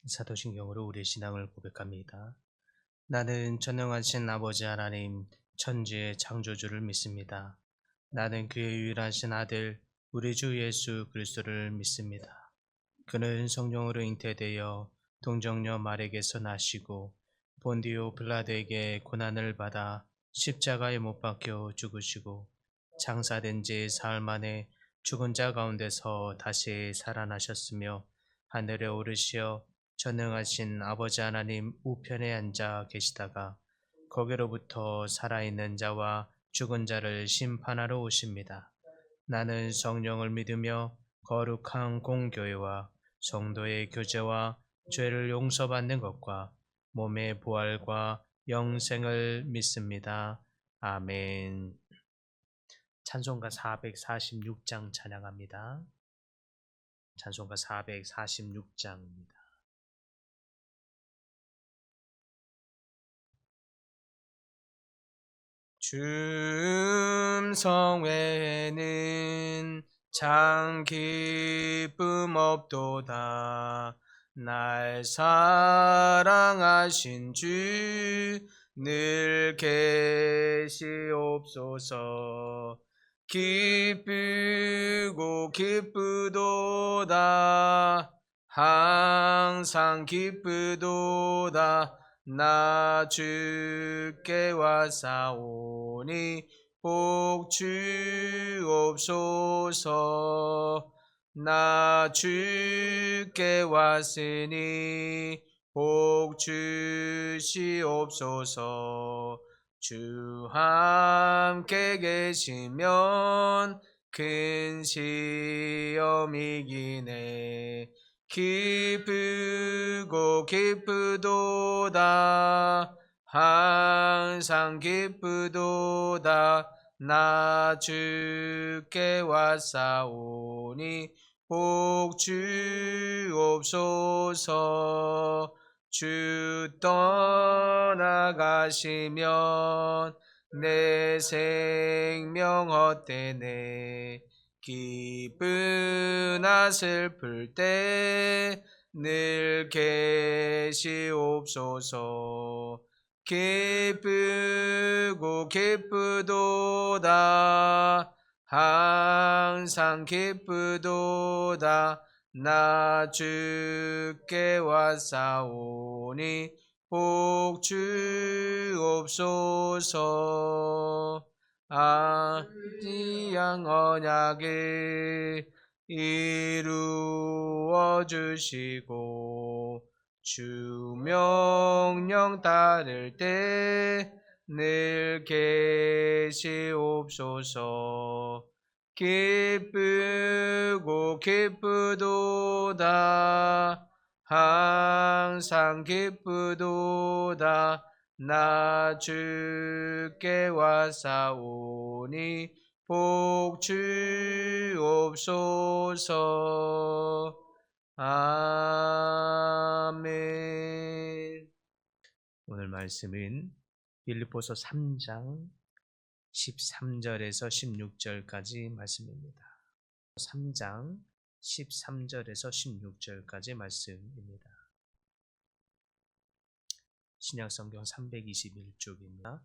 사도신경으로 우리의 신앙을 고백합니다. 나는 전능하신 아버지 하나님, 천지의 창조주를 믿습니다. 나는 그의 유일하신 아들, 우리 주 예수 그리스도를 믿습니다. 그는 성령으로 잉태되어 동정녀 마리에게서 나시고 본디오 빌라도에게 고난을 받아 십자가에 못 박혀 죽으시고 장사된 지 사흘 만에 죽은 자 가운데서 다시 살아나셨으며 하늘에 오르시어 전능하신 아버지 하나님 우편에 앉아 계시다가 거기로부터 살아있는 자와 죽은 자를 심판하러 오십니다. 나는 성령을 믿으며 거룩한 공교회와 성도의 교제와 죄를 용서받는 것과 몸의 부활과 영생을 믿습니다. 아멘. 찬송가 446장 찬양합니다. 찬송가 446장입니다. 줌성회는 참 기쁨 없도다. 날 사랑하신 주 늘 계시옵소서. 기쁘고 기쁘도다. 항상 기쁘도다. 나 주께 왔사오니 복 주옵소서. 나 주께 왔으니 복 주시옵소서. 주 함께 계시면 큰 시험이 이기네. 기쁘고 기쁘도다. 항상 기쁘도다. 나 주께 왔사오니 복 주옵소서. 주 떠나가시면 내 생명 헛되네. 기쁘나 슬플 때 늘 계시옵소서. 기쁘고 기쁘도다. 항상 기쁘도다. 나 주께 왔사오니 복 주옵소서. 아티양 언약을 이루어 주시고 주 명령 따를 때 늘 계시옵소서. 기쁘고 기쁘도다. 항상 기쁘도다. 나 주께 왔사오니 복 주옵소서. 아멘. 오늘 말씀은 빌립보서 3장 13절에서 16절까지 말씀입니다. 3장 13절에서 16절까지 말씀입니다. 신약성경 321쪽입니다.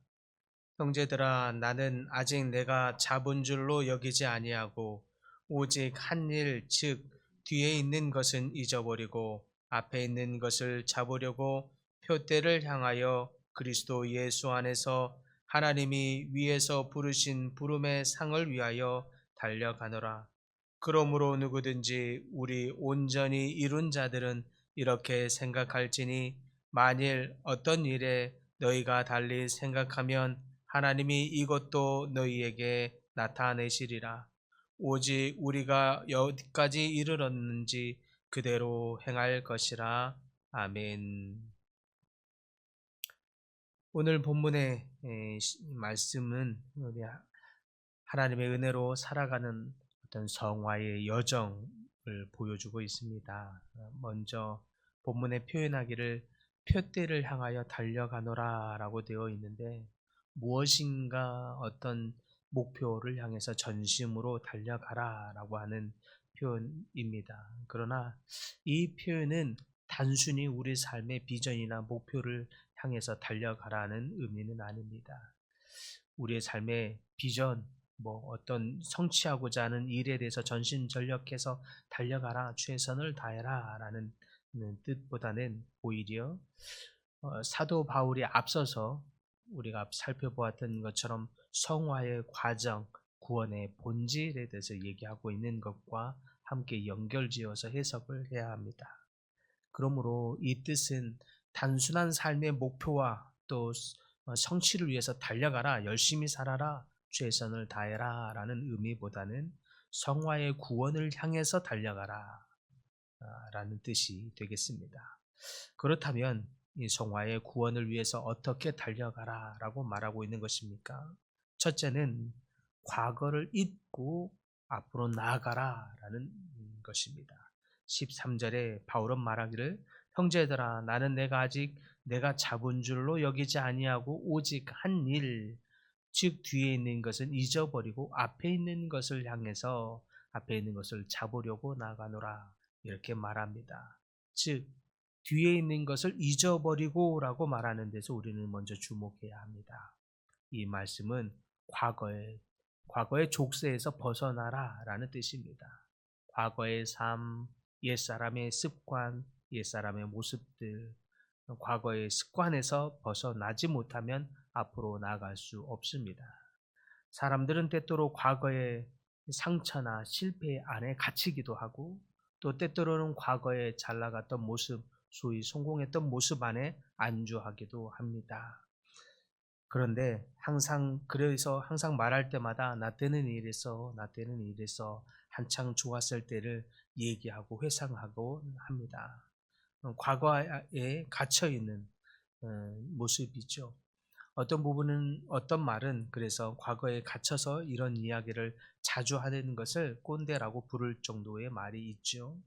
형제들아, 나는 아직 내가 잡은 줄로 여기지 아니하고 오직 한 일, 즉 뒤에 있는 것은 잊어버리고 앞에 있는 것을 잡으려고 표대를 향하여 그리스도 예수 안에서 하나님이 위에서 부르신 부름의 상을 위하여 달려가노라. 그러므로 누구든지 우리 온전히 이룬 자들은 이렇게 생각할지니 만일 어떤 일에 너희가 달리 생각하면 하나님이 이것도 너희에게 나타내시리라. 오직 우리가 여기까지 이르렀는지 그대로 행할 것이라. 아멘. 오늘 본문의 말씀은 우리 하나님의 은혜로 살아가는 어떤 성화의 여정을 보여주고 있습니다. 먼저 본문에 표현하기를 표대를 향하여 달려가노라 라고 되어 있는데 무엇인가 어떤 목표를 향해서 전심으로 달려가라 라고 하는 표현입니다. 그러나 이 표현은 단순히 우리 삶의 비전이나 목표를 향해서 달려가라는 의미는 아닙니다. 우리의 삶의 비전, 어떤 성취하고자 하는 일에 대해서 전심전력해서 달려가라, 최선을 다해라 라는 뜻보다는 오히려 사도 바울이 앞서서 우리가 살펴보았던 것처럼 성화의 과정, 구원의 본질에 대해서 얘기하고 있는 것과 함께 연결지어서 해석을 해야 합니다. 그러므로 이 뜻은 단순한 삶의 목표와 또 성취를 위해서 달려가라, 열심히 살아라, 최선을 다해라 라는 의미보다는 성화의 구원을 향해서 달려가라 라는 뜻이 되겠습니다. 그렇다면 이 성화의 구원을 위해서 어떻게 달려가라 라고 말하고 있는 것입니까? 첫째는 과거를 잊고 앞으로 나아가라 라는 것입니다. 13절에 바울은 말하기를 형제들아 나는 내가 잡은 줄로 여기지 아니하고 오직 한 일, 즉 뒤에 있는 것은 잊어버리고 앞에 있는 것을 향해서 앞에 있는 것을 잡으려고 나가노라 이렇게 말합니다. 즉 뒤에 있는 것을 잊어버리고 라고 말하는 데서 우리는 먼저 주목해야 합니다. 이 말씀은 과거의 족쇄에서 벗어나라 라는 뜻입니다. 과거의 삶, 옛사람의 습관, 옛사람의 모습들, 과거의 습관에서 벗어나지 못하면 앞으로 나아갈 수 없습니다. 사람들은 때때로 과거의 상처나 실패 안에 갇히기도 하고 또 때때로는 과거에 잘 나갔던 모습, 소위 성공했던 모습 안에 안주하기도 합니다. 그런데 그래서 항상 말할 때마다 나 때는 이래서 한창 좋았을 때를 얘기하고 회상하고 합니다. 과거에 갇혀 있는 모습이죠. 어떤 말은 그래서 과거에 갇혀서 이런 이야기를 자주 하는 것을 꼰대라고 부를 정도의 말이 있죠.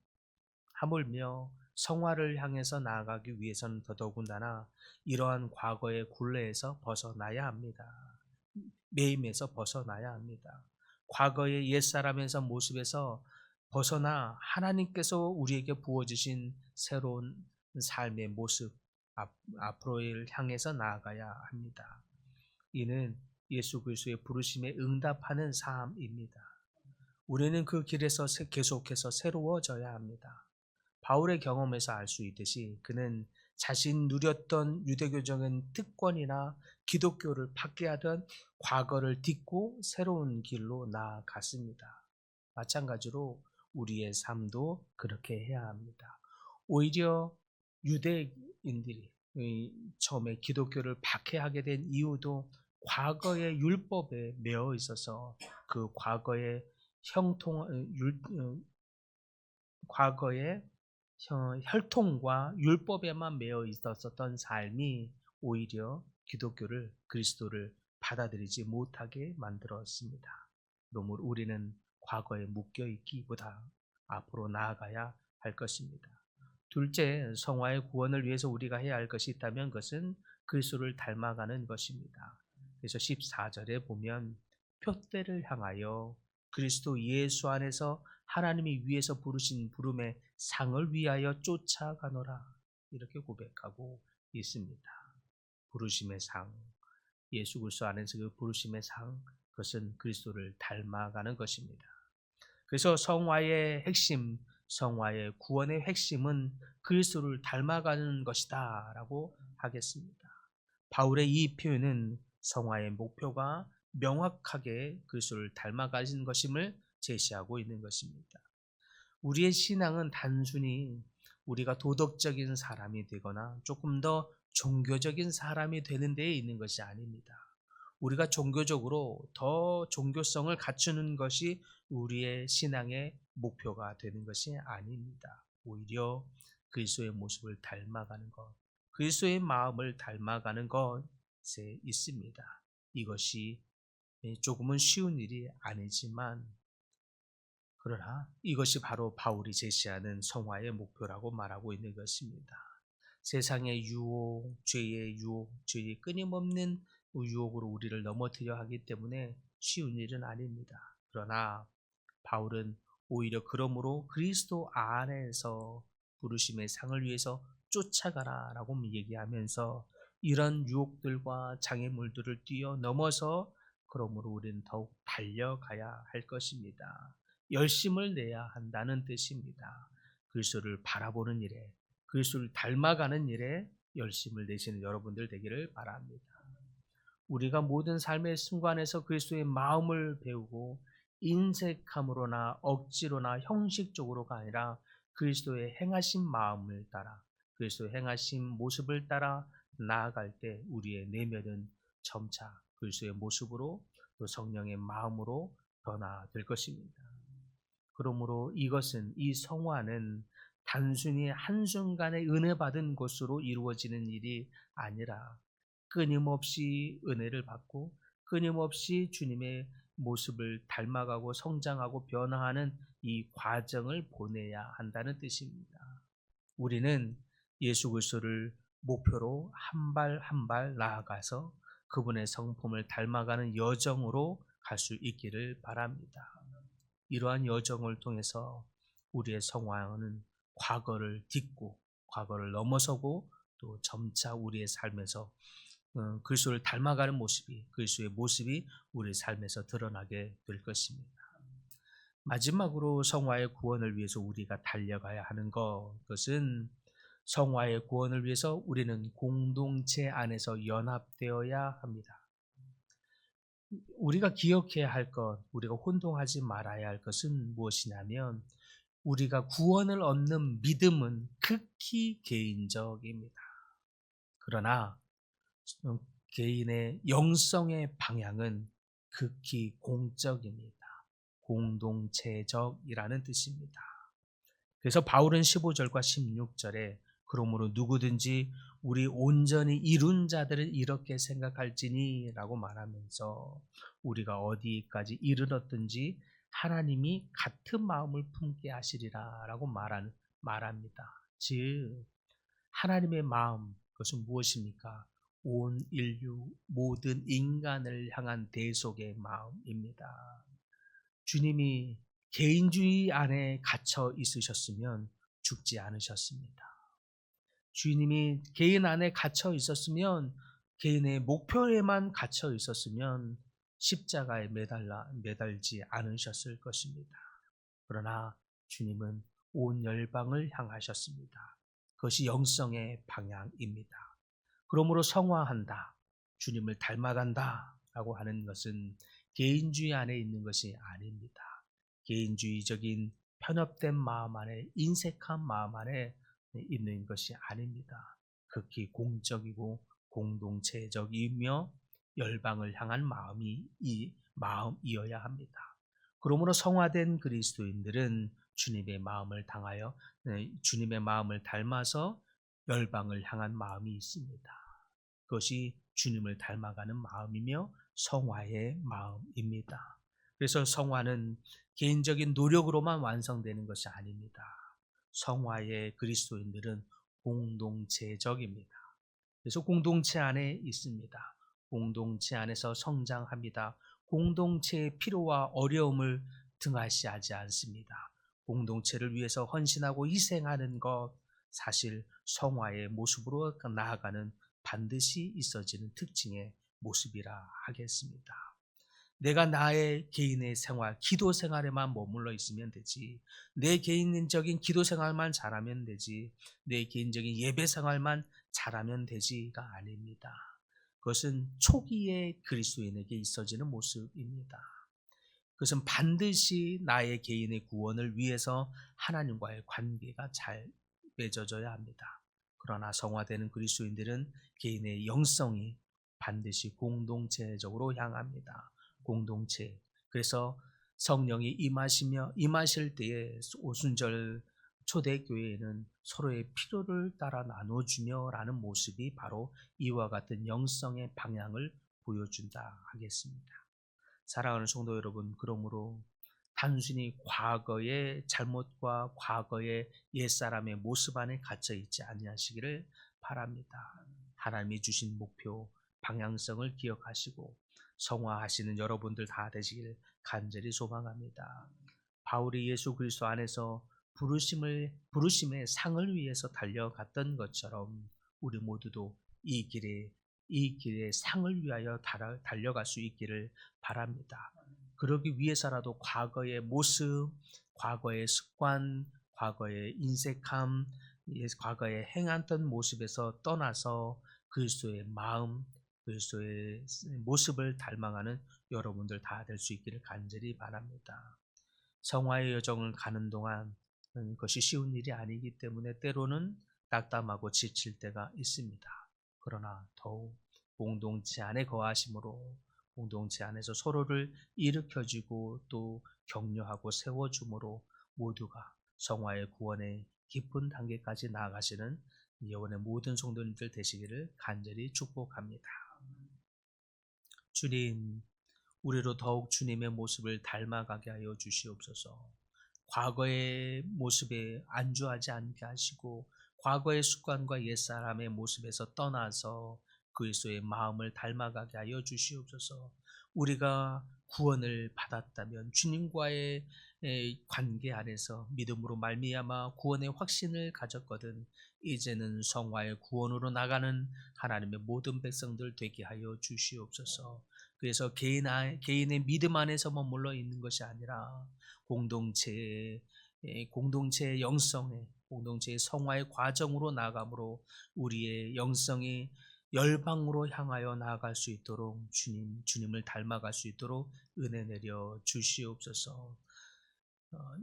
하물며 성화를 향해서 나아가기 위해서는 더더군다나 이러한 과거의 굴레에서 벗어나야 합니다. 매임에서 벗어나야 합니다. 과거의 옛사람에서 모습에서 벗어나 하나님께서 우리에게 부어주신 새로운 삶의 모습, 앞으로를 향해서 나아가야 합니다. 이는 예수 그리스도의 부르심에 응답하는 삶입니다. 우리는 그 길에서 계속해서 새로워져야 합니다. 바울의 경험에서 알 수 있듯이 그는 자신 누렸던 유대교적인 특권이나 기독교를 파괴하던 과거를 딛고 새로운 길로 나아갔습니다. 마찬가지로 우리의 삶도 그렇게 해야 합니다. 오히려 유대인들이 처음에 기독교를 박해하게 된 이유도 과거의 율법에 매여 있어서 그 과거의 혈통과 율법에만 매여 있었던 삶이 오히려 그리스도를 받아들이지 못하게 만들었습니다. 그러므로 우리는 과거에 묶여 있기보다 앞으로 나아가야 할 것입니다. 둘째, 성화의 구원을 위해서 우리가 해야 할 것이 있다면 그것은 그리스도를 닮아가는 것입니다. 그래서 14절에 보면 표대를 향하여 그리스도 예수 안에서 하나님이 위에서 부르신 부름의 상을 위하여 쫓아가노라 이렇게 고백하고 있습니다. 부르심의 상, 예수 그리스도 안에서 그 부르심의 상, 그것은 그리스도를 닮아가는 것입니다. 그래서 성화의 구원의 핵심은 그리스도를 닮아가는 것이다 라고 하겠습니다. 바울의 이 표현은 성화의 목표가 명확하게 그리스도를 닮아가는 것임을 제시하고 있는 것입니다. 우리의 신앙은 단순히 우리가 도덕적인 사람이 되거나 조금 더 종교적인 사람이 되는 데에 있는 것이 아닙니다. 우리가 종교적으로 더 종교성을 갖추는 것이 우리의 신앙의 목표가 되는 것이 아닙니다. 오히려 그리스도의 모습을 닮아가는 것, 그리스도의 마음을 닮아가는 것에 있습니다. 이것이 조금은 쉬운 일이 아니지만 그러나 이것이 바로 바울이 제시하는 성화의 목표라고 말하고 있는 것입니다. 세상의 유혹, 죄의 끊임없는 유혹으로 우리를 넘어뜨려 하기 때문에 쉬운 일은 아닙니다. 그러나 바울은 오히려 그러므로 그리스도 안에서 부르심의 상을 위해서 쫓아가라라고 얘기하면서 이런 유혹들과 장애물들을 뛰어넘어서 그러므로 우리는 더욱 달려가야 할 것입니다. 열심을 내야 한다는 뜻입니다. 그리스도를 바라보는 일에, 그리스도를 닮아가는 일에 열심을 내시는 여러분들 되기를 바랍니다. 우리가 모든 삶의 순간에서 그리스도의 마음을 배우고 인색함으로나 억지로나 형식적으로가 아니라 그리스도의 행하신 마음을 따라 그리스도의 행하신 모습을 따라 나아갈 때 우리의 내면은 점차 그리스도의 모습으로 또 성령의 마음으로 변화될 것입니다. 그러므로 이것은 이 성화는 단순히 한순간에 은혜 받은 것으로 이루어지는 일이 아니라 끊임없이 은혜를 받고 끊임없이 주님의 모습을 닮아가고 성장하고 변화하는 이 과정을 보내야 한다는 뜻입니다. 우리는 예수 그리스도를 목표로 한 발 한 발 나아가서 그분의 성품을 닮아가는 여정으로 갈 수 있기를 바랍니다. 이러한 여정을 통해서 우리의 성화는 과거를 딛고 과거를 넘어서고 또 점차 우리의 삶에서 그리스도를 닮아가는 모습이 그리스도의 모습이 우리 삶에서 드러나게 될 것입니다. 마지막으로 성화의 구원을 위해서 우리가 달려가야 하는 그것은 성화의 구원을 위해서 우리는 공동체 안에서 연합되어야 합니다. 우리가 기억해야 할 것, 우리가 혼동하지 말아야 할 것은 무엇이냐면 우리가 구원을 얻는 믿음은 극히 개인적입니다. 그러나 개인의 영성의 방향은 극히 공적입니다. 공동체적이라는 뜻입니다. 그래서 바울은 15절과 16절에 그러므로 누구든지 우리 온전히 이룬 자들은 이렇게 생각할지니 라고 말하면서 우리가 어디까지 이르렀든지 하나님이 같은 마음을 품게 하시리라 라고 말합니다. 즉 하나님의 마음 그것은 무엇입니까? 온 인류 모든 인간을 향한 대속의 마음입니다. 주님이 개인주의 안에 갇혀 있으셨으면 죽지 않으셨습니다. 주님이 개인 안에 갇혀 있었으면 개인의 목표에만 갇혀 있었으면 십자가에 매달지 않으셨을 것입니다. 그러나 주님은 온 열방을 향하셨습니다. 그것이 영성의 방향입니다. 그러므로 성화한다, 주님을 닮아간다 라고 하는 것은 개인주의 안에 있는 것이 아닙니다. 개인주의적인 편협된 마음 안에 인색한 마음 안에 있는 것이 아닙니다. 극히 공적이고 공동체적이며 열방을 향한 마음이 이 마음이어야 합니다. 그러므로 성화된 그리스도인들은 주님의 마음을 당하여 주님의 마음을 닮아서 열방을 향한 마음이 있습니다. 그것이 주님을 닮아가는 마음이며 성화의 마음입니다. 그래서 성화는 개인적인 노력으로만 완성되는 것이 아닙니다. 성화의 그리스도인들은 공동체적입니다. 그래서 공동체 안에 있습니다. 공동체 안에서 성장합니다. 공동체의 필요와 어려움을 등한시하지 않습니다. 공동체를 위해서 헌신하고 희생하는 것, 사실 성화의 모습으로 나아가는 반드시 있어지는 특징의 모습이라 하겠습니다. 내가 나의 개인의 생활, 기도 생활에만 머물러 있으면 되지, 내 개인적인 기도 생활만 잘하면 되지, 내 개인적인 예배 생활만 잘하면 되지가 아닙니다. 그것은 초기에 그리스도인에게 있어지는 모습입니다. 그것은 반드시 나의 개인의 구원을 위해서 하나님과의 관계가 잘 맺어져야 합니다. 그러나 성화되는 그리스도인들은 개인의 영성이 반드시 공동체적으로 향합니다. 공동체. 그래서 성령이 임하실 때에 오순절 초대교회에는 서로의 필요를 따라 나눠주며 라는 모습이 바로 이와 같은 영성의 방향을 보여준다 하겠습니다. 사랑하는 성도 여러분, 그러므로 단순히 과거의 잘못과 과거의 옛사람의 모습 안에 갇혀 있지 아니하시기를 바랍니다. 하나님이 주신 목표, 방향성을 기억하시고 성화하시는 여러분들 다 되시기를 간절히 소망합니다. 바울이 예수 그리스도 안에서 부르심의 상을 위해서 달려갔던 것처럼 우리 모두도 이 길의 상을 위하여 달려갈 수 있기를 바랍니다. 그러기 위해서라도 과거의 모습, 과거의 습관, 과거의 인색함, 과거에 행했던 모습에서 떠나서 그리스도의 마음, 그리스도의 모습을 닮아가는 여러분들 다 될 수 있기를 간절히 바랍니다. 성화의 여정을 가는 동안 그것이 쉬운 일이 아니기 때문에 때로는 낙담하고 지칠 때가 있습니다. 그러나 더욱 공동체 안에 거하심으로 공동체 안에서 서로를 일으켜주고 또 격려하고 세워줌으로 모두가 성화의 구원의 깊은 단계까지 나아가시는 영혼의 모든 성도님들 되시기를 간절히 축복합니다. 주님, 우리로 더욱 주님의 모습을 닮아가게 하여 주시옵소서. 과거의 모습에 안주하지 않게 하시고 과거의 습관과 옛사람의 모습에서 떠나서 그리스도의 마음을 닮아가게 하여 주시옵소서. 우리가 구원을 받았다면 주님과의 관계 안에서 믿음으로 말미암아 구원의 확신을 가졌거든 이제는 성화의 구원으로 나가는 하나님의 모든 백성들 되게 하여 주시옵소서. 그래서 개인의 믿음 안에서 머물러 있는 것이 아니라 공동체의 영성에 공동체의 성화의 과정으로 나아감으로 우리의 영성이 열방으로 향하여 나아갈 수 있도록 주님을 닮아갈 수 있도록 은혜 내려 주시옵소서.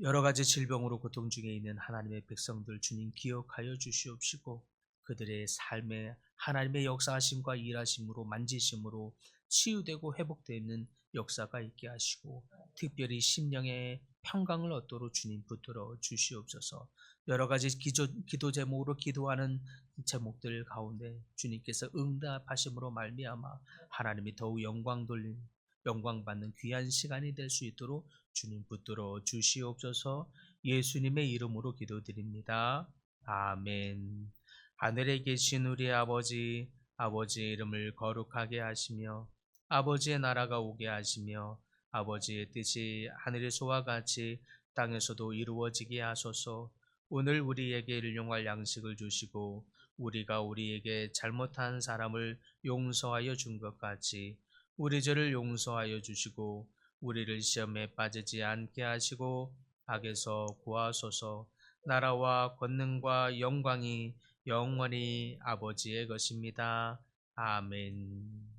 여러 가지 질병으로 고통 중에 있는 하나님의 백성들 주님 기억하여 주시옵시고 그들의 삶에 하나님의 역사하심과 일하심으로 만지심으로 치유되고 회복되는 역사가 있게 하시고 특별히 심령의 평강을 얻도록 주님 붙들어 주시옵소서. 여러 가지 기도 제목으로 기도하는 제목들 가운데 주님께서 응답하심으로 말미암아 하나님이 더욱 영광 받는 귀한 시간이 될 수 있도록 주님 붙들어 주시옵소서. 예수님의 이름으로 기도드립니다. 아멘. 하늘에 계신 우리 아버지의 이름을 거룩하게 하시며 아버지의 나라가 오게 하시며 아버지의 뜻이 하늘에서와 같이 땅에서도 이루어지게 하소서. 오늘 우리에게 일용할 양식을 주시고 우리가 우리에게 잘못한 사람을 용서하여 준 것 같이 우리 죄를 용서하여 주시고 우리를 시험에 빠지지 않게 하시고 악에서 구하소서. 나라와 권능과 영광이 영원히 아버지의 것입니다. 아멘.